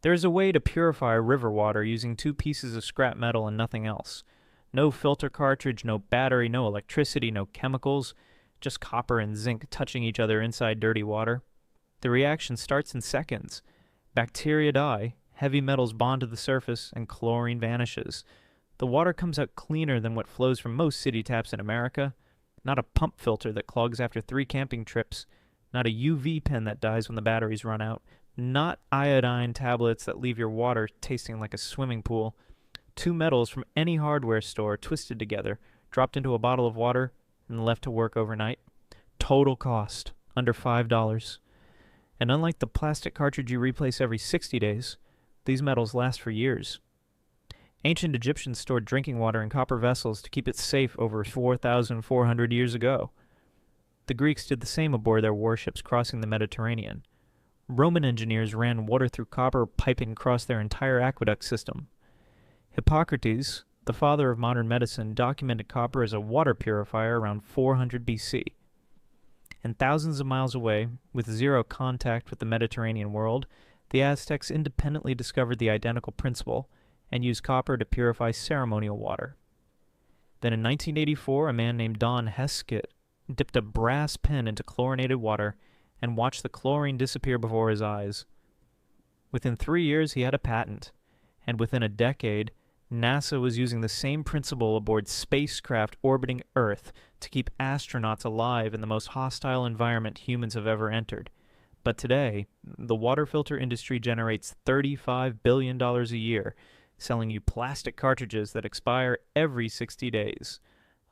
There is a way to purify river water using two pieces of scrap metal and nothing else. No filter cartridge, no battery, no electricity, no chemicals, just copper and zinc touching each other inside dirty water. The reaction starts in seconds. Bacteria die, heavy metals bond to the surface, and chlorine vanishes. The water comes out cleaner than what flows from most city taps in America. Not a pump filter that clogs after 3 camping trips. Not a UV pen that dies when the batteries run out. Not iodine tablets that leave your water tasting like a swimming pool. 2 metals from any hardware store twisted together, dropped into a bottle of water, and left to work overnight. Total cost, under $5. And unlike the plastic cartridge you replace every 60 days, these metals last for years. Ancient Egyptians stored drinking water in copper vessels to keep it safe over 4,400 years ago. The Greeks did the same aboard their warships crossing the Mediterranean. Roman engineers ran water through copper piping across their entire aqueduct system. Hippocrates, the father of modern medicine, documented copper as a water purifier around 400 BC. And thousands of miles away, with zero contact with the Mediterranean world, the Aztecs independently discovered the identical principle and used copper to purify ceremonial water. Then in 1984, a man named Don Heskett dipped a brass pen into chlorinated water and watched the chlorine disappear before his eyes. Within 3 years, he had a patent, and within a decade, NASA was using the same principle aboard spacecraft orbiting Earth to keep astronauts alive in the most hostile environment humans have ever entered. But today, the water filter industry generates $35 billion a year, selling you plastic cartridges that expire every 60 days.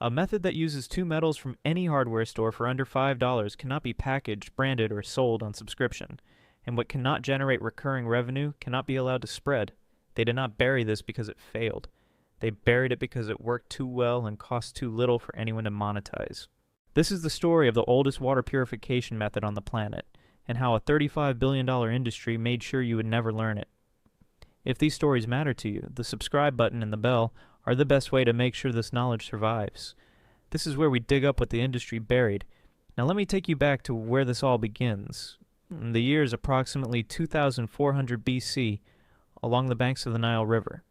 A method that uses 2 metals from any hardware store for under $5 cannot be packaged, branded, or sold on subscription, and what cannot generate recurring revenue cannot be allowed to spread. They did not bury this because it failed. They buried it because it worked too well and cost too little for anyone to monetize. This is the story of the oldest water purification method on the planet, and how a $35 billion industry made sure you would never learn it. If these stories matter to you, the subscribe button and the bell are the best way to make sure this knowledge survives. This is where we dig up what the industry buried. Now let me take you back to where this all begins. The year is approximately 2400 BC, along the banks of the Nile River.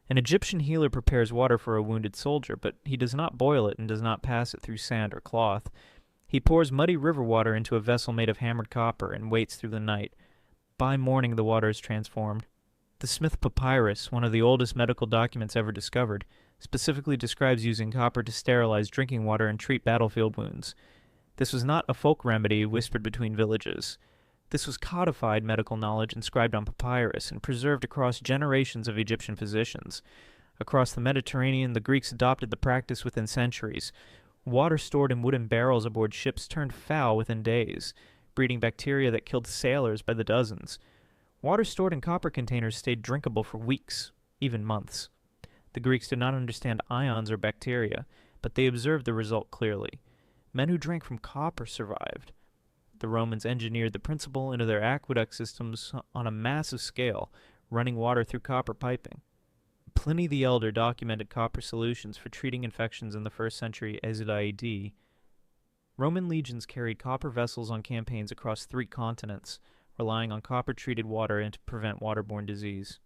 An Egyptian healer prepares water for a wounded soldier, but he does not boil it and does not pass it through sand or cloth. He pours muddy river water into a vessel made of hammered copper and waits through the night. By morning, the water is transformed. The Smith Papyrus, one of the oldest medical documents ever discovered, specifically describes using copper to sterilize drinking water and treat battlefield wounds. This was not a folk remedy whispered between villages. This was codified medical knowledge inscribed on papyrus and preserved across generations of Egyptian physicians. Across the Mediterranean, the Greeks adopted the practice within centuries. Water stored in wooden barrels aboard ships turned foul within days, breeding bacteria that killed sailors by the dozens. Water stored in copper containers stayed drinkable for weeks, even months. The Greeks did not understand ions or bacteria, but they observed the result clearly. Men who drank from copper survived. The Romans engineered the principle into their aqueduct systems on a massive scale, running water through copper piping. Pliny the Elder documented copper solutions for treating infections in the 1st century AD. Roman legions carried copper vessels on campaigns across 3 continents, relying on copper-treated water to prevent waterborne disease.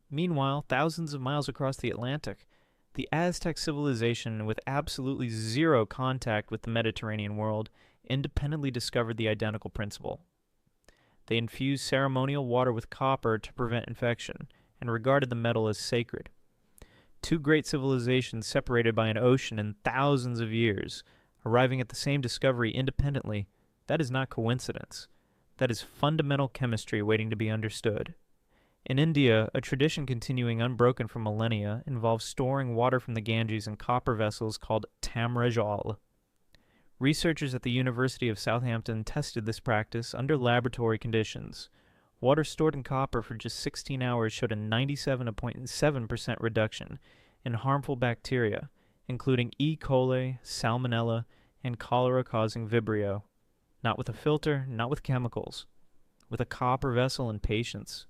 Meanwhile, thousands of miles across the Atlantic, the Aztec civilization, with absolutely zero contact with the Mediterranean world, independently discovered the identical principle. They infused ceremonial water with copper to prevent infection, and regarded the metal as sacred. 2 great civilizations separated by an ocean and thousands of years, arriving at the same discovery independently, that is not coincidence. That is fundamental chemistry waiting to be understood. In India, a tradition continuing unbroken for millennia involves storing water from the Ganges in copper vessels called tamrajal. Researchers at the University of Southampton tested this practice under laboratory conditions. Water stored in copper for just 16 hours showed a 97.7% reduction in harmful bacteria, including E. coli, salmonella, and cholera-causing Vibrio. Not with a filter, not with chemicals. With a copper vessel and patience.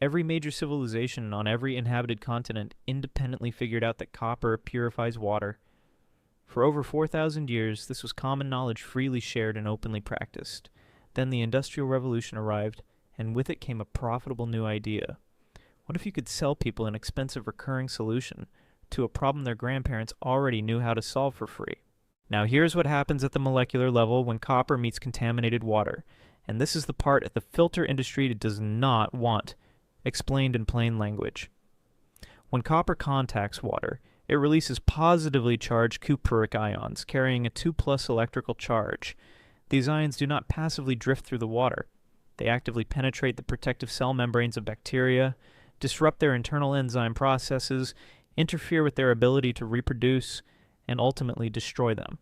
Every major civilization on every inhabited continent independently figured out that copper purifies water. For over 4,000 years, this was common knowledge freely shared and openly practiced. Then the Industrial Revolution arrived, and with it came a profitable new idea. What if you could sell people an expensive recurring solution to a problem their grandparents already knew how to solve for free? Now here's what happens at the molecular level when copper meets contaminated water, and this is the part the filter industry does not want, explained in plain language. When copper contacts water, it releases positively charged cupric ions carrying a 2+ electrical charge. These ions do not passively drift through the water. They actively penetrate the protective cell membranes of bacteria, disrupt their internal enzyme processes, interfere with their ability to reproduce, and ultimately destroy them.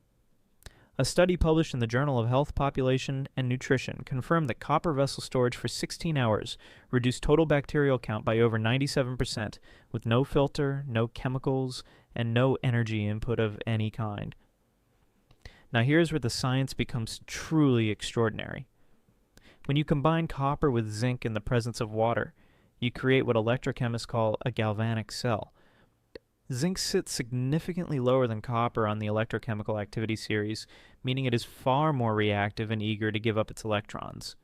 A study published in the Journal of Health, Population, and Nutrition confirmed that copper vessel storage for 16 hours reduced total bacterial count by over 97%, with no filter, no chemicals, and no energy input of any kind. Now here's where the science becomes truly extraordinary. When you combine copper with zinc in the presence of water, you create what electrochemists call a galvanic cell. Zinc sits significantly lower than copper on the electrochemical activity series, meaning it is far more reactive and eager to give up its electrons.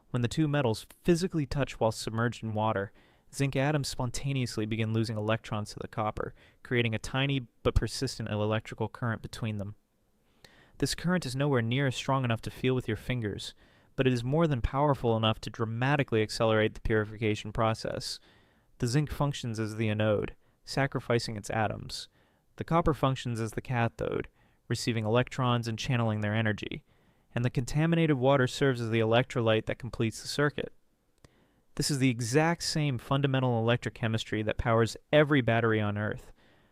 When the two metals physically touch while submerged in water, zinc atoms spontaneously begin losing electrons to the copper, creating a tiny but persistent electrical current between them. This current is nowhere near strong enough to feel with your fingers, but it is more than powerful enough to dramatically accelerate the purification process. The zinc functions as the anode, sacrificing its atoms. The copper functions as the cathode, receiving electrons and channeling their energy, and the contaminated water serves as the electrolyte that completes the circuit. This is the exact same fundamental electrochemistry that powers every battery on Earth,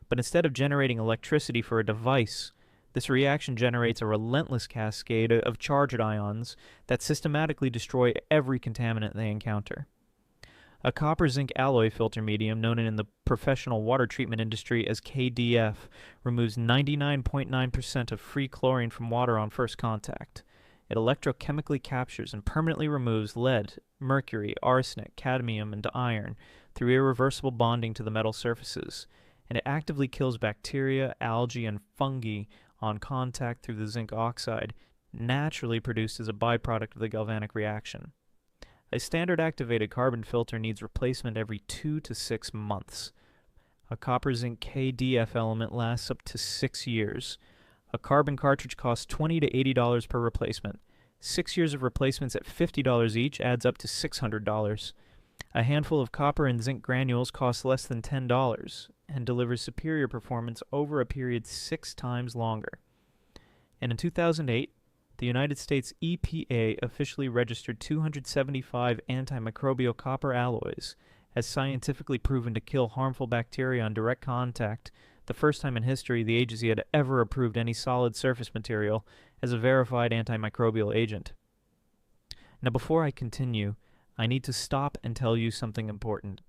but instead of generating electricity for a device, this reaction generates a relentless cascade of charged ions that systematically destroy every contaminant they encounter. A copper-zinc alloy filter medium known in the professional water treatment industry as KDF removes 99.9% of free chlorine from water on first contact. It electrochemically captures and permanently removes lead, mercury, arsenic, cadmium, and iron through irreversible bonding to the metal surfaces, and it actively kills bacteria, algae, and fungi on contact through the zinc oxide, naturally produced as a byproduct of the galvanic reaction. A standard activated carbon filter needs replacement every 2 to 6 months. A copper-zinc KDF element lasts up to 6 years. A carbon cartridge costs $20 to $80 per replacement. 6 years of replacements at $50 each adds up to $600. A handful of copper and zinc granules costs less than $10 and delivers superior performance over a period 6 times longer. And in 2008, the United States EPA officially registered 275 antimicrobial copper alloys as scientifically proven to kill harmful bacteria on direct contact, the first time in history the agency had ever approved any solid surface material as a verified antimicrobial agent. Now before I continue, I need to stop and tell you something important.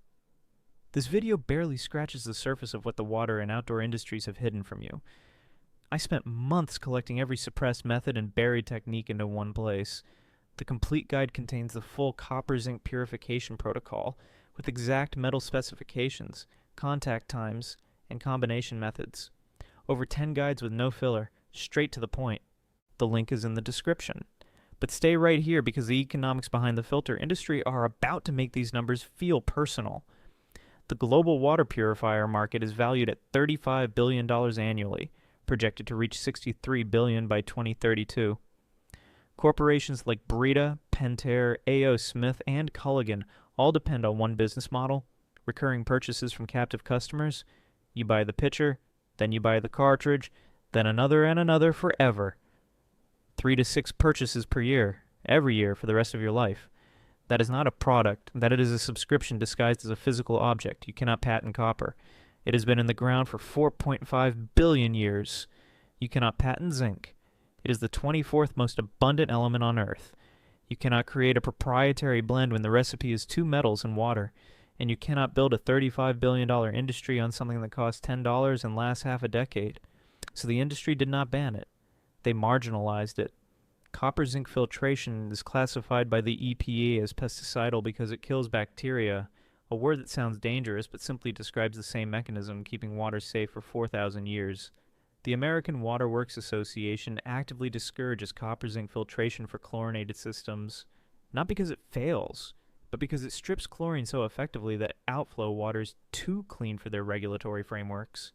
This video barely scratches the surface of what the water and outdoor industries have hidden from you. I spent months collecting every suppressed method and buried technique into one place. The complete guide contains the full copper-zinc purification protocol with exact metal specifications, contact times, and combination methods. Over 10 guides with no filler, straight to the point. The link is in the description. But stay right here because the economics behind the filter industry are about to make these numbers feel personal. The global water purifier market is valued at $35 billion annually, projected to reach $63 billion by 2032. Corporations like Brita, Pentair, A.O. Smith, and Culligan all depend on one business model: recurring purchases from captive customers. You buy the pitcher, then you buy the cartridge, then another and another forever. 3 to 6 purchases per year, every year for the rest of your life. That is not a product, that it is a subscription disguised as a physical object. You cannot patent copper. It has been in the ground for 4.5 billion years. You cannot patent zinc. It is the 24th most abundant element on Earth. You cannot create a proprietary blend when the recipe is 2 metals and water. And you cannot build a $35 billion industry on something that costs $10 and lasts half a decade. So the industry did not ban it. They marginalized it. Copper-zinc filtration is classified by the EPA as pesticidal because it kills bacteria, a word that sounds dangerous but simply describes the same mechanism keeping water safe for 4,000 years. The American Water Works Association actively discourages copper-zinc filtration for chlorinated systems. Not because it fails, but because it strips chlorine so effectively that outflow water is too clean for their regulatory frameworks.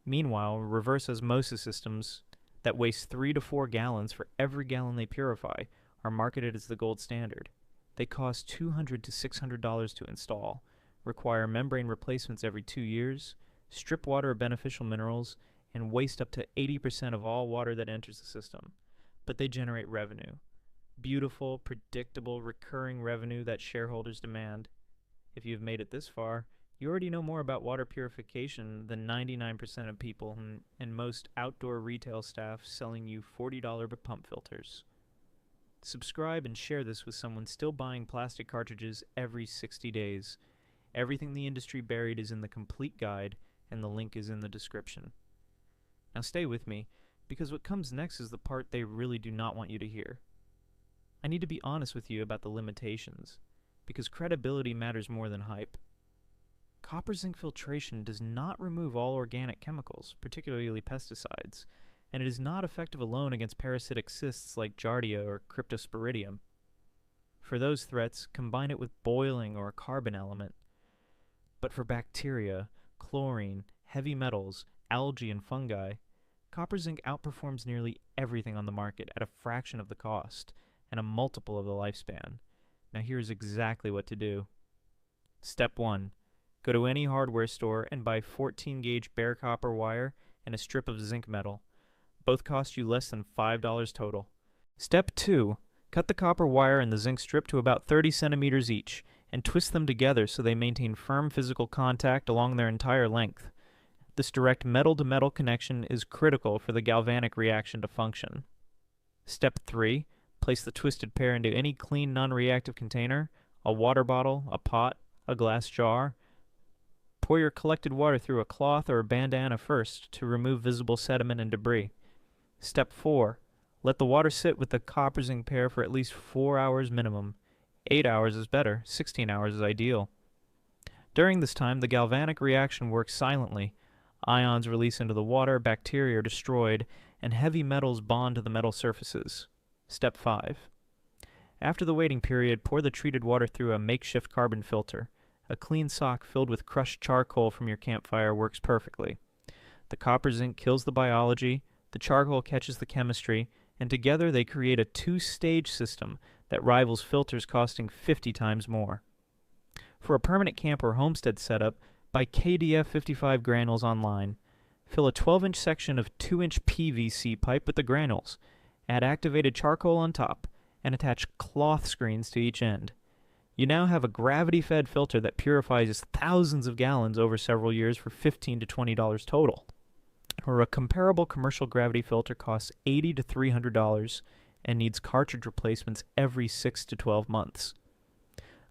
Meanwhile, reverse osmosis systems that waste 3 to 4 gallons for every gallon they purify are marketed as the gold standard. They cost $200 to $600 to install, require membrane replacements every 2 years, strip water of beneficial minerals, and waste up to 80% of all water that enters the system. But they generate revenue. Beautiful, predictable, recurring revenue that shareholders demand. If you've made it this far, you already know more about water purification than 99% of people and most outdoor retail staff selling you $40 pump filters. Subscribe and share this with someone still buying plastic cartridges every 60 days. Everything the industry buried is in the complete guide, and the link is in the description. Now stay with me, because what comes next is the part they really do not want you to hear. I need to be honest with you about the limitations, because credibility matters more than hype. Copper-Zinc filtration does not remove all organic chemicals, particularly pesticides, and it is not effective alone against parasitic cysts like Giardia or Cryptosporidium. For those threats, combine it with boiling or a carbon element. But for bacteria, chlorine, heavy metals, algae, and fungi, Copper-Zinc outperforms nearly everything on the market at a fraction of the cost and a multiple of the lifespan. Now here's exactly what to do. Step 1. Go to any hardware store and buy 14-gauge bare copper wire and a strip of zinc metal. Both cost you less than $5 total. Step 2. Cut the copper wire and the zinc strip to about 30 centimeters each and twist them together so they maintain firm physical contact along their entire length. This direct metal-to-metal connection is critical for the galvanic reaction to function. Step 3. Place the twisted pair into any clean, non-reactive container, a water bottle, a pot, a glass jar. Pour your collected water through a cloth or a bandana first to remove visible sediment and debris. Step 4. Let the water sit with the copper-zinc pair for at least 4 hours minimum. 8 hours is better, 16 hours is ideal. During this time, the galvanic reaction works silently. Ions release into the water, bacteria are destroyed, and heavy metals bond to the metal surfaces. Step 5. After the waiting period, pour the treated water through a makeshift carbon filter. A clean sock filled with crushed charcoal from your campfire works perfectly. The copper-zinc kills the biology, the charcoal catches the chemistry, and together they create a 2-stage system that rivals filters costing 50 times more. For a permanent camp or homestead setup, buy KDF 55 granules online. Fill a 12-inch section of 2-inch PVC pipe with the granules. Add activated charcoal on top, and attach cloth screens to each end. You now have a gravity-fed filter that purifies thousands of gallons over several years for $15 to $20 total. Or a comparable commercial gravity filter costs $80 to $300 and needs cartridge replacements every 6 to 12 months.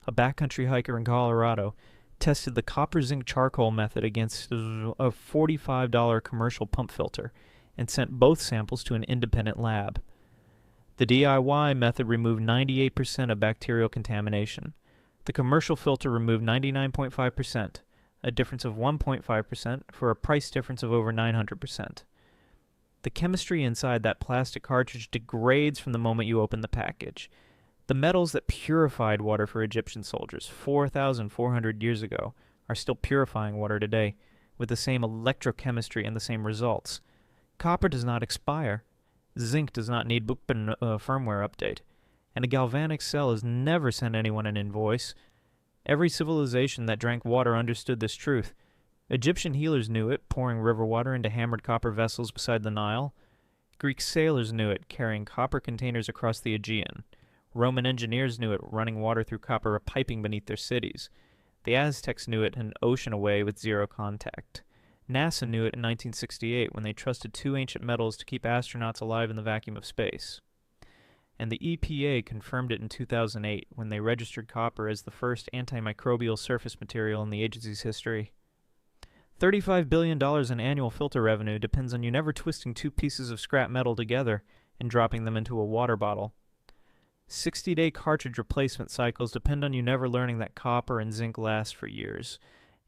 A backcountry hiker in Colorado tested the copper-zinc charcoal method against a $45 commercial pump filter and sent both samples to an independent lab. The DIY method removed 98% of bacterial contamination. The commercial filter removed 99.5%, a difference of 1.5% for a price difference of over 900%. The chemistry inside that plastic cartridge degrades from the moment you open the package. The metals that purified water for Egyptian soldiers 4,400 years ago are still purifying water today, with the same electrochemistry and the same results. Copper does not expire. Zinc does not need firmware update. And a galvanic cell has never sent anyone an invoice. Every civilization that drank water understood this truth. Egyptian healers knew it, pouring river water into hammered copper vessels beside the Nile. Greek sailors knew it, carrying copper containers across the Aegean. Roman engineers knew it, running water through copper piping beneath their cities. The Aztecs knew it an ocean away with zero contact. NASA knew it in 1968 when they trusted 2 ancient metals to keep astronauts alive in the vacuum of space. And the EPA confirmed it in 2008 when they registered copper as the first antimicrobial surface material in the agency's history. $35 billion in annual filter revenue depends on you never twisting 2 pieces of scrap metal together and dropping them into a water bottle. 60-day cartridge replacement cycles depend on you never learning that copper and zinc last for years.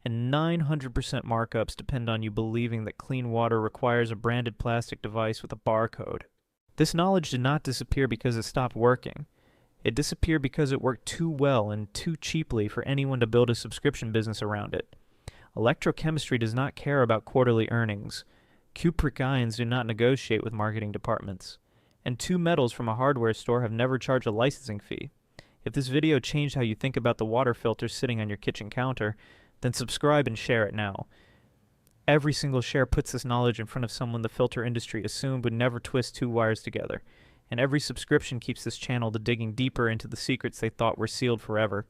And 900% markups depend on you believing that clean water requires a branded plastic device with a barcode. This knowledge did not disappear because it stopped working. It disappeared because it worked too well and too cheaply for anyone to build a subscription business around it. Electrochemistry does not care about quarterly earnings. Cupric ions do not negotiate with marketing departments. And two metals from a hardware store have never charged a licensing fee. If this video changed how you think about the water filters sitting on your kitchen counter, then subscribe and share it now. Every single share puts this knowledge in front of someone the filter industry assumed would never twist two wires together. And every subscription keeps this channel to digging deeper into the secrets they thought were sealed forever.